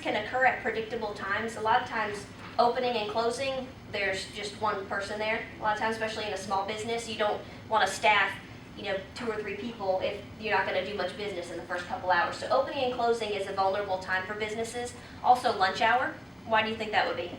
can occur at predictable times. A lot of times, opening and closing, there's just one person there. A lot of times, especially in a small business, you don't want to staff 2 or 3 people if you're not going to do much business in the first couple hours. So opening and closing is a vulnerable time for businesses. Also lunch hour. Why do you think that would be?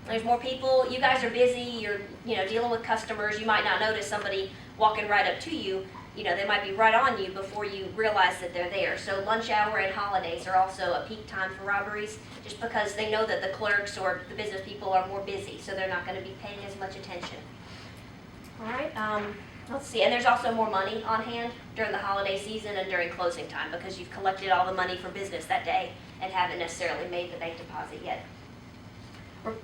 There's more people. You guys are busy. You're dealing with customers. You might not notice somebody walking right up to you. They might be right on you before you realize that they're there. So lunch hour and holidays are also a peak time for robberies, just because they know that the clerks or the business people are more busy, so they're not going to be paying as much attention. All right, let's see. And there's also more money on hand during the holiday season and during closing time, because you've collected all the money for business that day and haven't necessarily made the bank deposit yet.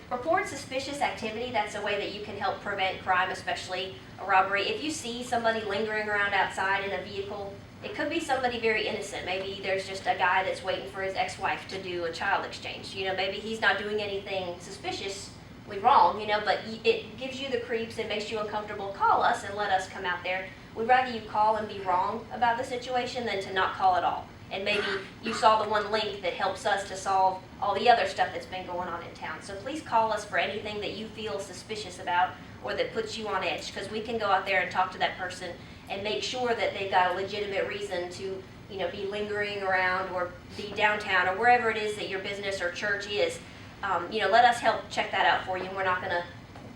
Report suspicious activity. That's a way that you can help prevent crime, especially a robbery. If you see somebody lingering around outside in a vehicle, it could be somebody very innocent. Maybe there's just a guy that's waiting for his ex-wife to do a child exchange. Maybe he's not doing anything suspiciously wrong, but it gives you the creeps and makes you uncomfortable. Call us and let us come out there. We'd rather you call and be wrong about the situation than to not call at all. And maybe you saw the one link that helps us to solve all the other stuff that's been going on in town. So please call us for anything that you feel suspicious about or that puts you on edge, because we can go out there and talk to that person and make sure that they've got a legitimate reason to be lingering around or be downtown or wherever it is that your business or church is. Let us help check that out for you. And we're not going to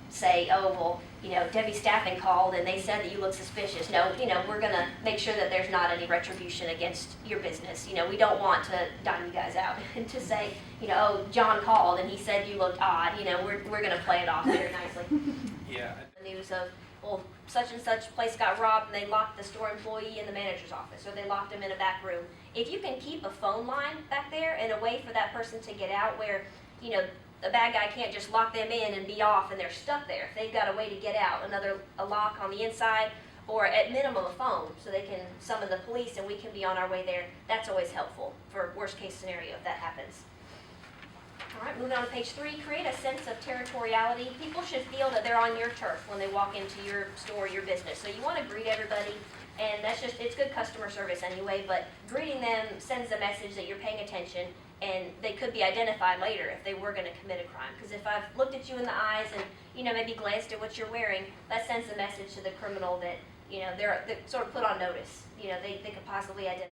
say, oh, well, Debbie Staffing called and they said that you look suspicious. No, we're going to make sure that there's not any retribution against your business. We don't want to dime you guys out and to say, oh, John called and he said you looked odd. We're going to play it off very nicely. Yeah. The news of, well, such and such place got robbed and they locked the store employee in the manager's office, or they locked him in a back room. If you can keep a phone line back there and a way for that person to get out where, the bad guy can't just lock them in and be off and they're stuck there. If they've got a way to get out, a lock on the inside, or at minimum a phone, so they can summon the police and we can be on our way there, that's always helpful for worst case scenario if that happens. All right, moving on to page 3, create a sense of territoriality. People should feel that they're on your turf when they walk into your store, your business. So you want to greet everybody, and it's good customer service anyway, but greeting them sends a message that you're paying attention, and they could be identified later if they were going to commit a crime. Because if I've looked at you in the eyes and maybe glanced at what you're wearing, that sends a message to the criminal that they're sort of put on notice. They could possibly identify.